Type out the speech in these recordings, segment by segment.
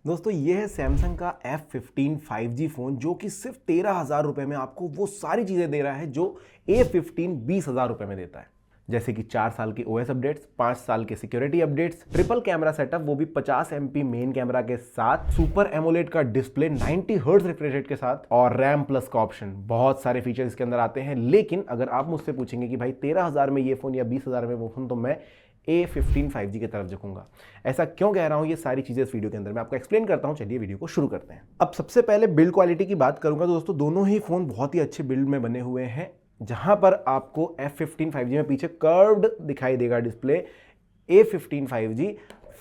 दोस्तों ये है सैमसंग का F15 5G फ़ोन जो कि सिर्फ 13,000 रुपये में आपको वो सारी चीज़ें दे रहा है जो A15 20,000 रुपये में देता है। जैसे कि 4 साल की OS अपडेट्स, 5 साल के security updates, triple camera setup वो भी 50 MP मेन कैमरा के साथ, सुपर एमोलेड का डिस्प्ले 90 हर्ट्ज रिफ्रेश रेट के साथ और रैम प्लस का ऑप्शन। बहुत सारे फीचर्स इसके अंदर आते हैं। लेकिन अगर आप मुझसे पूछेंगे कि भाई 13,000 में ये फ़ोन या 20,000 में वो फ़ोन, तो मैं A15 5G की तरफ झुकूंगा। ऐसा क्यों कह रहा हूं, ये सारी चीजें इस वीडियो के अंदर मैं आपको एक्सप्लेन करता हूं। चलिए वीडियो को शुरू करते हैं। अब सबसे पहले बिल्ड क्वालिटी की बात करूंगा तो दोस्तों दोनों ही फोन बहुत ही अच्छे बिल्ड में बने हुए हैं। जहां पर आपको F15 5G में पीछे कर्व्ड दिखाई देगा डिस्प्ले, A15 5G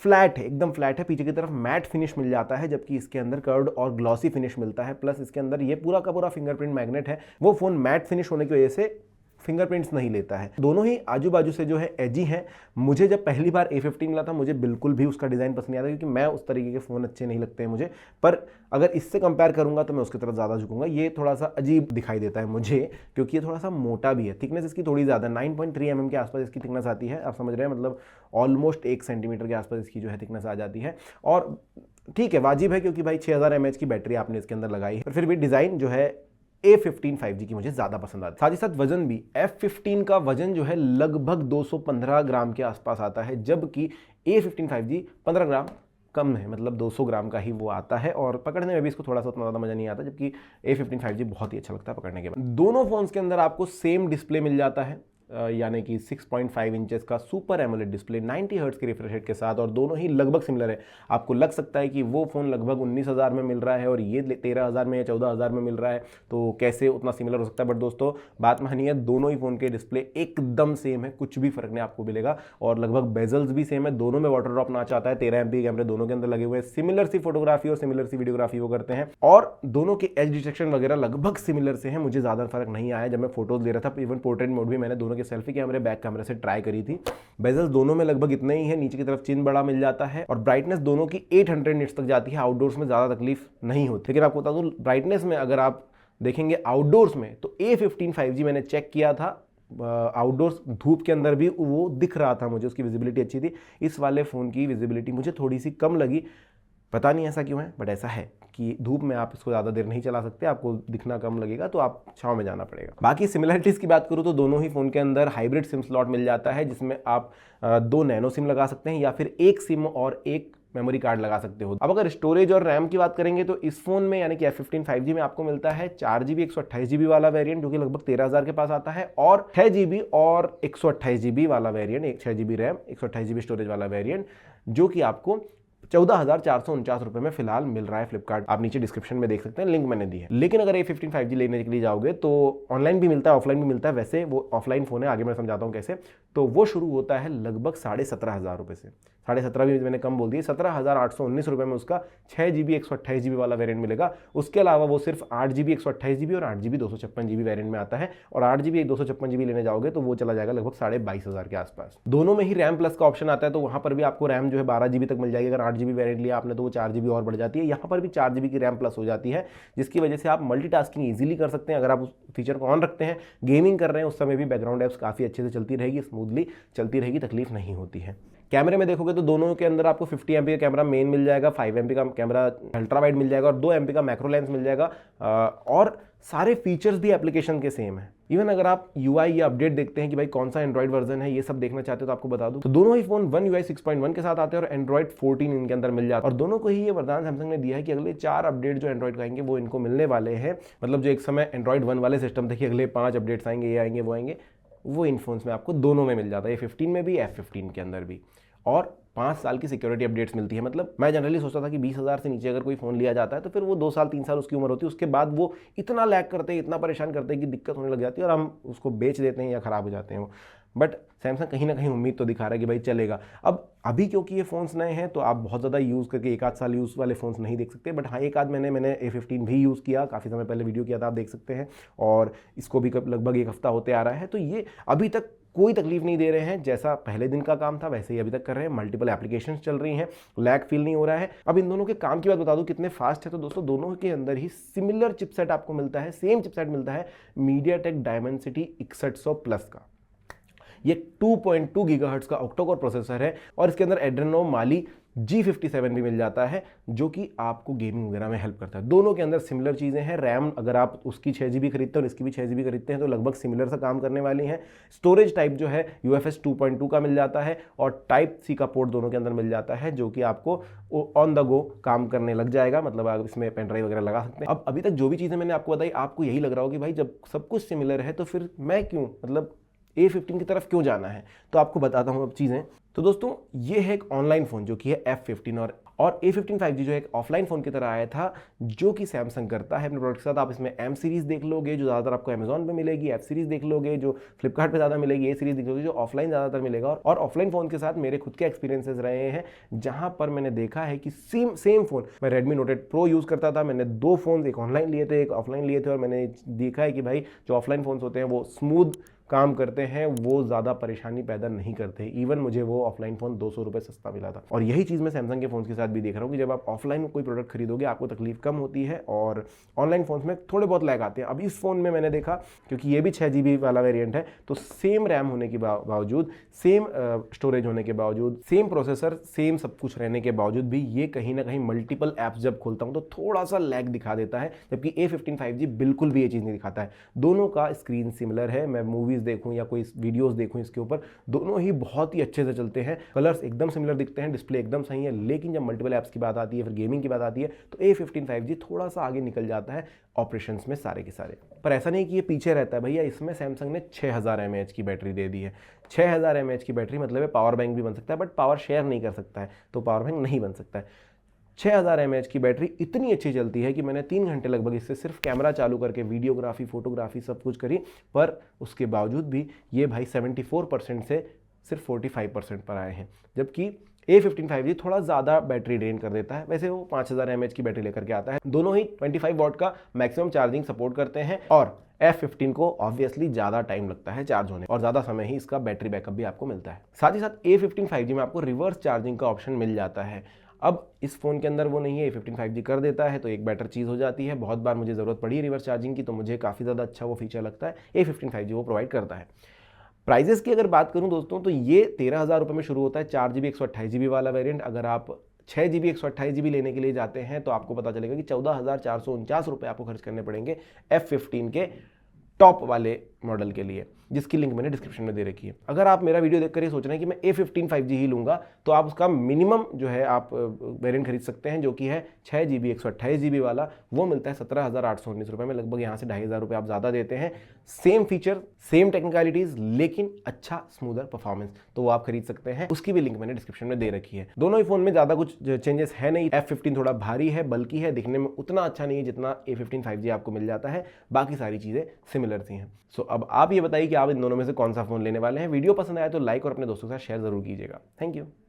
फ्लैट है, एकदम फ्लैट है। पीछे की तरफ मैट फिनिश मिल जाता है, जबकि इसके अंदर कर्व्ड और ग्लॉसी फिनिश मिलता है। प्लस इसके अंदर ये पूरा का पूरा फिंगरप्रिंट मैग्नेट है। वो फोन मैट फिनिश होने की वजह से फिंगरप्रिंट्स नहीं लेता है। दोनों ही आजू बाजू से जो है एजी हैं। मुझे जब पहली बार A15 मिला था मुझे बिल्कुल भी उसका डिज़ाइन पसंद नहीं आता, क्योंकि मैं उस तरीके के फ़ोन अच्छे नहीं लगते हैं मुझे। पर अगर इससे कंपेयर करूंगा तो मैं उसकी तरफ ज़्यादा झुकूंगा। ये थोड़ा सा अजीब दिखाई देता है मुझे, क्योंकि ये थोड़ा सा मोटा भी है। थिकनेस इसकी थोड़ी ज़्यादा 9.3 mm के आसपास इसकी थिकनेस आती है। आप समझ रहे हैं, मतलब ऑलमोस्ट 1 सेंटीमीटर के आसपास इसकी जो है थिकनेस आ जाती है। और ठीक है, वाजिब है, क्योंकि भाई 6000 mAh की बैटरी आपने इसके अंदर लगाई है। पर फिर भी डिज़ाइन जो है A15 5G की मुझे ज़्यादा पसंद आता है। साथ ही साथ वजन भी, F15 का वजन जो है लगभग 215 ग्राम के आसपास आता है, जबकि A15 5G 15 ग्राम कम है, मतलब 200 ग्राम का ही वो आता है। और पकड़ने में भी इसको थोड़ा सा उतना ज़्यादा मज़ा नहीं आता, जबकि A15 5G बहुत ही अच्छा लगता है पकड़ने के बाद। दोनों फोन्स के अंदर आपको सेम डिस्प्ले मिल जाता है, यानी कि 6.5 इंचेस का सुपर एमोलेड डिस्प्ले 90 हर्ट्ज के रिफ्रेश रेट के साथ, और दोनों ही लगभग सिमिलर है। आपको लग सकता है कि वो फ़ोन लगभग 19,000 में मिल रहा है और ये 13,000 में या 14,000 में मिल रहा है, तो कैसे उतना सिमिलर हो सकता है। बट दोस्तों बात मानिए, दोनों ही फ़ोन के डिस्प्ले एकदम सेम है, कुछ भी फर्क नहीं आपको मिलेगा। और लगभग बेजल्स भी सेम है, दोनों में वाटर ड्रॉप नॉच आता है। 13 MP कैमरे दोनों के अंदर लगे हुए हैं। सिमिलर सी फोटोग्राफी और सिमिलर सी वीडियोग्राफी वो करते हैं, और दोनों के एज डिटेक्शन वगैरह लगभग सिमिलर से हैं। मुझे ज़्यादा फर्क नहीं आया जब मैं फोटोज ले रहा था। इवन पोर्ट्रेट मोड भी मैंने दोनों के सेल्फी कैमरे बैक कैमरे से ट्राई करी थी। बेजल्स दोनों में लगभग इतने ही है, नीचे की तरफ चिन बड़ा मिल जाता है, और ब्राइटनेस दोनों की 800 निट्स तक जाती है। आउटडोर्स में ज़्यादा तकलीफ नहीं होती। लेकिन आपको बता दूं, ब्राइटनेस में अगर आप देखेंगे आउटडोर्स में, तो A15 5G मैंने चेक किया था, आउटडोर्स धूप के अंदर भी वो दिख रहा था मुझे, उसकी विजिबिलिटी अच्छी थी। इस वाले फ़ोन की विजिबिलिटी मुझे थोड़ी सी कम लगी। पता नहीं ऐसा क्यों है, बट ऐसा है कि धूप में आप इसको ज़्यादा देर नहीं चला सकते, आपको दिखना कम लगेगा, तो आप छांव में जाना पड़ेगा। बाकी सिमिलरिटीज़ की बात करूँ तो दोनों ही फ़ोन के अंदर हाइब्रिड सिम स्लॉट मिल जाता है, जिसमें आप 2 नैनो सिम लगा सकते हैं, या फिर 1 सिम और 1 मेमोरी कार्ड लगा सकते हो। अब अगर स्टोरेज और रैम की बात करेंगे तो इस फोन में, यानी कि F15 5G में आपको मिलता है 4GB 128GB वाला वेरिएंट, जो कि लगभग 13,000 के पास आता है, और 6GB और 128GB वाला variant, 6GB RAM 128GB storage वाला वेरिएंट, जो कि आपको 14,449 रुपए में फिलहाल मिल रहा है फ्लिपकार्ट। आप नीचे डिस्क्रिप्शन में देख सकते हैं, लिंक मैंने दी है। लेकिन अगर A15 5G लेने के लिए जाओगे तो ऑनलाइन भी मिलता है, ऑफलाइन भी मिलता है। वैसे वो ऑफलाइन फोन है, आगे मैं समझाता हूँ कैसे। तो वो शुरू होता है लगभग 17,500 रुपए से। 17,500 भी मैंने कम बोल दिए, 17,819 रुपए में उसका 6GB 128GB वाला वेरिएंट मिलेगा। उसके अलावा वो सिर्फ 8GB 128GB और 8GB 256GB वेरिएंट में आता है, और 8GB 256GB लेने जाओगे तो वो चला जाएगा लगभग 22,500 के आसपास। दोनों में ही रैम प्लस का ऑप्शन आता है, तो वहां पर भी आपको रैम जो है 12GB तक मिल जाएगी। अगर 8GB वेरिएंट लिया आपने तो वो 4GB और बढ़ जाती है। यहाँ पर भी 4GB की रैम प्लस हो जाती है, जिसकी वजह से आप मल्टीटास्किंग इजीली कर सकते हैं। अगर आप उस फीचर को ऑन रखते हैं, गेमिंग कर रहे हैं, उस समय भी बैकग्राउंड एप्स काफ़ी अच्छे से चलती रहेगी, स्मूथली चलती रहेगी, तकलीफ नहीं होती है। कैमरे में देखोगे तो दोनों के अंदर आपको 50 MP का कैमरा मेन मिल जाएगा, 5 MP का कैमरा अल्ट्रा वाइड मिल जाएगा, और 2 MP का मैक्रो लेंस मिल जाएगा, और सारे फीचर्स भी एप्लीकेशन के सेम है। इवन अगर आप UI या अपडेट देखते हैं कि भाई कौन सा एंड्रॉइड वर्जन है, ये सब देखना चाहते हो तो आपको बता दूं, तो दोनों ही फोन One UI 6.1 के साथ आते हैं और एंड्रॉइड 14 इनके अंदर मिल जाता है। और दोनों को ही ये वरदान सैमसंग ने दिया है कि अगले 4 अपडेट जो एंड्रॉइड का आएंगे वो इनको मिलने वाले हैं। मतलब जो एक समय एंड्रॉइड 1 वाले सिस्टम थे कि अगले 5 अपडेट्स आएंगे, ये आएंगे वो आएंगे, वो इन फोन्स में आपको दोनों में मिल जाता है, A15 में भी F15 के अंदर भी। और 5 साल की सिक्योरिटी अपडेट्स मिलती है। मतलब मैं जनरली सोचता था कि 20,000 से नीचे अगर कोई फ़ोन लिया जाता है तो फिर वो 2 साल 3 साल उसकी उम्र होती है, उसके बाद वो इतना लैग करते हैं, इतना परेशान करते हैं कि दिक्कत होने लग जाती है और हम उसको बेच देते हैं या ख़राब हो जाते हैं वो। बट सैमसंग कहीं ना कहीं उम्मीद तो दिखा रहा है कि भाई चलेगा। अब अभी क्योंकि ये फ़ोन्स नए हैं तो आप बहुत ज़्यादा यूज़ करके 1 आध साल यूज़ वाले फ़ोन्स नहीं देख सकते, बट हाँ एक आध मैंने A15 भी यूज़ किया, काफ़ी समय पहले वीडियो किया था, आप देख सकते हैं, और इसको भी लगभग 1 हफ्ता होते आ रहा है। तो ये अभी तक कोई तकलीफ नहीं दे रहे हैं, जैसा पहले दिन का काम था वैसे ही अभी तक कर रहे हैं। मल्टीपल एप्लीकेशंस चल रही हैं, लैग फील नहीं हो रहा है। अब इन दोनों के काम की बात बता दूं कितने फास्ट है, तो दोस्तों दोनों के अंदर ही सिमिलर चिपसेट आपको मिलता है, सेम चिपसेट मिलता है MediaTek Dimensity 6100 प्लस का। ये 2.2 गीगाहर्ट्ज का ऑक्टा कोर प्रोसेसर है, और इसके अंदर एड्रेनो माली G57 भी मिल जाता है जो कि आपको गेमिंग वगैरह में हेल्प करता है। दोनों के अंदर सिमिलर चीज़ें हैं। रैम अगर आप उसकी 6 GB खरीदते हैं और इसकी भी 6 GB खरीदते हैं तो लगभग सिमिलर सा काम करने वाली हैं। स्टोरेज टाइप जो है UFS 2.2 का मिल जाता है और टाइप सी का पोर्ट दोनों के अंदर मिल जाता है जो कि आपको ऑन द गो काम करने लग जाएगा, मतलब आप इसमें पेन ड्राइव वगैरह लगा सकते हैं। अब अभी तक जो भी चीज़ें मैंने आपको बताई, आपको यही लग रहा हो कि भाई जब सब कुछ सिमिलर है तो फिर मैं क्यों, मतलब A15 की तरफ क्यों जाना है। तो आपको बताता हूं अब चीज़ें। तो दोस्तों ये है एक ऑनलाइन फ़ोन जो कि है F15 और A15 5G जो है एक ऑफलाइन फ़ोन की तरह आया था जो कि सैमसंग करता है अपने प्रोडक्ट के साथ। आप इसमें M सीरीज़ देख लोगे जो ज़्यादातर आपको अमेजॉन पे मिलेगी, F सीरीज़ देख लोगे जो फ्लिपकार्ट पे ज़्यादा मिलेगी, A सीरीज़ देख लोगे जो ऑफलाइन ज़्यादातर मिलेगा। और ऑफलाइन फ़ोन के साथ मेरे खुद के एक्सपीरियंसेस रहे हैं जहाँ पर मैंने देखा है कि सेम फ़ोन, मैं Redmi Note 8 Pro यूज़ करता था। मैंने 2 फ़ोन, एक ऑनलाइन लिए थे एक ऑफलाइन लिए थे, और मैंने देखा है कि भाई जो ऑफलाइन फ़ोन्स होते हैं वो स्मूथ काम करते हैं, वो ज़्यादा परेशानी पैदा नहीं करते। इवन मुझे वो ऑफलाइन फ़ोन 200 रुपये सस्ता मिला था। और यही चीज़ मैं सैमसंग के फ़ोन के साथ भी देख रहा हूँ कि जब आप ऑफलाइन कोई प्रोडक्ट खरीदोगे आपको तकलीफ कम होती है और ऑनलाइन फ़ोन्स में थोड़े बहुत लैग आते हैं। अब इस फ़ोन में मैंने देखा, क्योंकि ये भी 6 GB वाला वेरियंट है, तो सेम रैम होने के बावजूद, सेम स्टोरेज होने के बावजूद, सेम प्रोसेसर, सेम सब कुछ रहने के बावजूद भी ये कहीं ना कहीं मल्टीपल ऐप्स जब खोलता हूँ तो थोड़ा सा लैग दिखा देता है, जबकि A15 5G बिल्कुल भी ये चीज़ नहीं दिखाता है। दोनों का स्क्रीन सिमिलर है। मैं मूवीज़ देखूँ या कोई वीडियोस देखूं इसके ऊपर, दोनों ही बहुत ही अच्छे से चलते हैं। कलर्स एकदम सिमिलर दिखते हैं, डिस्प्ले एकदम सही है। लेकिन जब मल्टीपल ऐप्स की बात आती है, फिर गेमिंग की बात आती है, तो A15 5G थोड़ा सा आगे निकल जाता है ऑपरेशंस में सारे के सारे। पर ऐसा नहीं कि ये पीछे रहता है भैया, इसमें सैमसंग ने 6000 mAh की बैटरी दे दी है। 6000 mAh की बैटरी मतलब पावर बैंक भी बन सकता है, बट पावर शेयर नहीं कर सकता है, तो पावर बैंक नहीं बन सकता है। 6000 mAh की बैटरी इतनी अच्छी चलती है कि मैंने 3 घंटे लगभग इससे सिर्फ कैमरा चालू करके वीडियोग्राफी, फोटोग्राफी सब कुछ करी, पर उसके बावजूद भी ये भाई 74% से सिर्फ 45% पर आए हैं। जबकि A15 5G थोड़ा ज़्यादा बैटरी ड्रेन कर देता है। वैसे वो 5000 mAh की बैटरी लेकर के आता है। दोनों ही 25 वॉट का मैक्सिमम चार्जिंग सपोर्ट करते हैं और F15 को ऑब्वियसली ज़्यादा टाइम लगता है चार्ज होने और ज़्यादा समय ही इसका बैटरी बैकअप भी आपको मिलता है। साथ ही साथ A15 5G में आपको रिवर्स चार्जिंग का ऑप्शन मिल जाता है। अब इस फ़ोन के अंदर वो नहीं है, A15 5G कर देता है तो एक बेटर चीज़ हो जाती है। बहुत बार मुझे ज़रूरत पड़ी है रिवर्स चार्जिंग की, तो मुझे काफ़ी ज़्यादा अच्छा वो फीचर लगता है। A15 5G वो प्रोवाइड करता है। प्राइजेस की अगर बात करूं दोस्तों तो ये 13,000 रुपये में शुरू होता है 4 GB 128 GB वाला वेरिएंट। अगर आप 6 GB 128 GB लेने के लिए जाते हैं तो आपको पता चलेगा कि 14,449 रुपये आपको खर्च करने पड़ेंगे F15 के टॉप वाले मॉडल के लिए, जिसकी लिंक मैंने डिस्क्रिप्शन में दे रखी है। अगर आप मेरा वीडियो देखकर ये सोच रहे हैं कि मैं A15 5G ही लूँगा तो आप उसका मिनिमम जो है आप वेरिएंट खरीद सकते हैं जो कि है 6 GB 128 GB वाला। वो मिलता है 17,819 रुपये में, लगभग यहाँ से 2,500 रुपये आप ज़्यादा देते हैं। सेम फीचर, सेम टेक्निकलिटीज़, लेकिन अच्छा स्मूदर परफॉर्मेंस, तो वो आप खरीद सकते हैं। उसकी भी लिंक मैंने डिस्क्रिप्शन में दे रखी है। दोनों ही फ़ोन में ज़्यादा कुछ चेंजेस है नहीं। F15 थोड़ा भारी है, बल्कि है, दिखने में उतना अच्छा नहीं है जितना A15 5G आपको मिल जाता है। बाकी सारी चीज़ें सिमिलर सी हैं। सो अब आप ये बताइए कि आप इन दोनों में से कौन सा फ़ोन लेने वाले हैं। वीडियो पसंद आया तो लाइक और अपने दोस्तों के साथ शेयर ज़रूर कीजिएगा। Thank you.